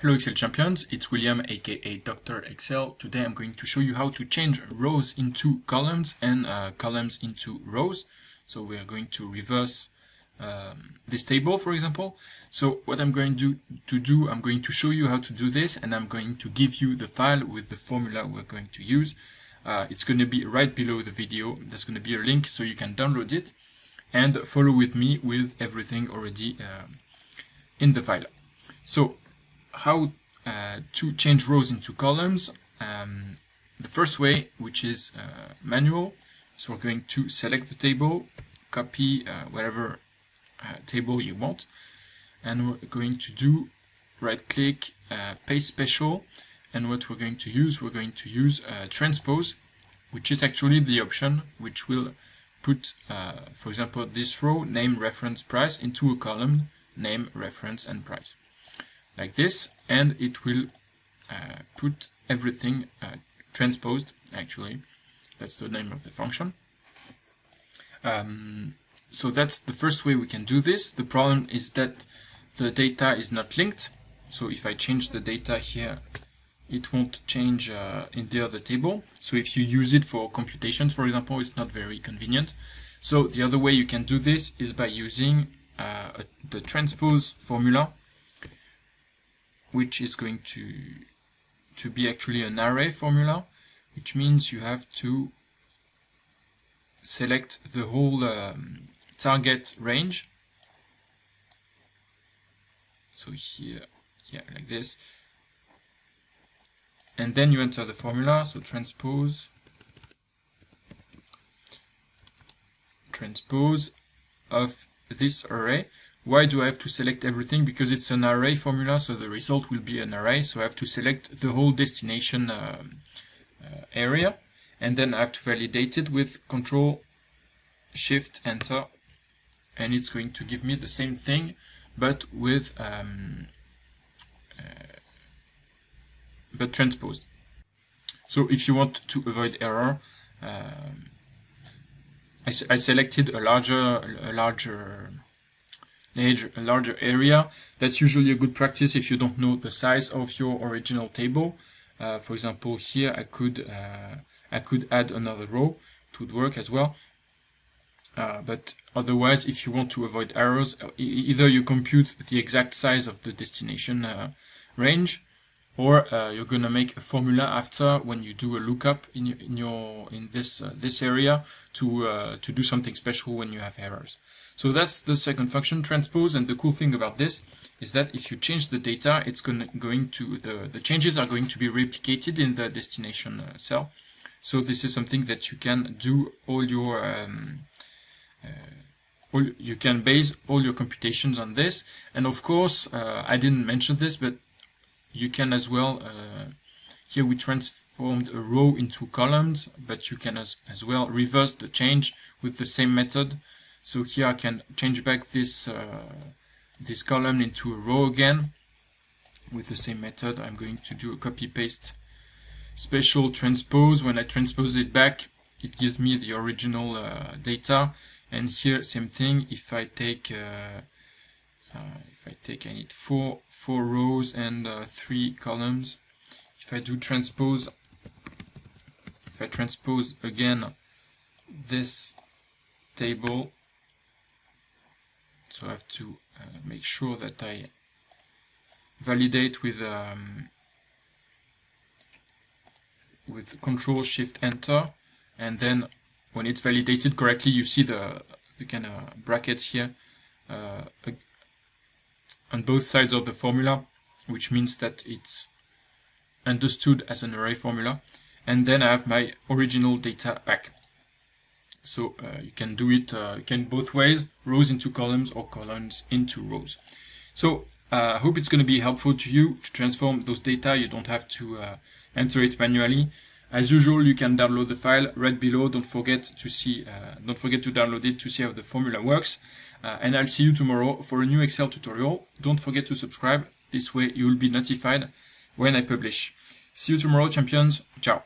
Hello Excel champions, it's William aka Dr. Excel. Today I'm going to show you how to change rows into columns and columns into rows. So we are going to reverse this table, for example. So what I'm going to do, I'm going to show you how to do this, and I'm going to give you the file with the formula we're going to use. It's going to be right below the video. There's going to be a link so you can download it and follow with me with everything already in the file. So how to change rows into columns. The first way, which is manual, so we're going to select the table, copy whatever table you want, and we're going to do right click, paste special, and what we're going to use transpose, which is actually the option which will put, for example, this row, name, reference, price, into a column, name, reference, and price, like this, and it will put everything transposed. Actually, that's the name of the function. So that's the first way we can do this. The problem is that the data is not linked. So if I change the data here, it won't change in the other table. So if you use it for computations, for example, it's not very convenient. So the other way you can do this is by using the transpose formula, which is going to be actually an array formula, which means you have to select the whole target range. So here, yeah, like this. And then you enter the formula, so transpose of this array. Why do I have to select everything? Because it's an array formula, so the result will be an array, so I have to select the whole destination area, and then I have to validate it with Control Shift Enter, and it's going to give me the same thing, but with but transposed. So if you want to avoid error, I selected a larger area. That's usually a good practice if you don't know the size of your original table. For example, here I could add another row. It would work as well. But otherwise, if you want to avoid errors, either you compute the exact size of the destination range, or you're gonna make a formula after when you do a lookup in this area to do something special when you have errors. So that's the second function, transpose, and the cool thing about this is that if you change the data, it's the changes are going to be replicated in the destination cell. So this is something that you can do you can base all your computations on this. And of course, I didn't mention this, but you can as well, here we transformed a row into columns, but you can as well reverse the change with the same method. So here I can change back this column into a row again with the same method. I'm going to do a copy paste special transpose. When I transpose it back, it gives me the original data. And here same thing. If I take I need four rows and 3 columns. If I do transpose, if I transpose again this table, so I have to make sure that I validate with Control Shift Enter, and then when it's validated correctly, you see the kind of brackets here on both sides of the formula, which means that it's understood as an array formula, and then I have my original data back. So you can do it both ways, rows into columns or columns into rows. So I hope it's going to be helpful to you to transform those data. You don't have to enter it manually. As usual, you can download the file right below. Don't forget to download it to see how the formula works. And I'll see you tomorrow for a new Excel tutorial. Don't forget to subscribe. This way you will be notified when I publish. See you tomorrow, champions. Ciao.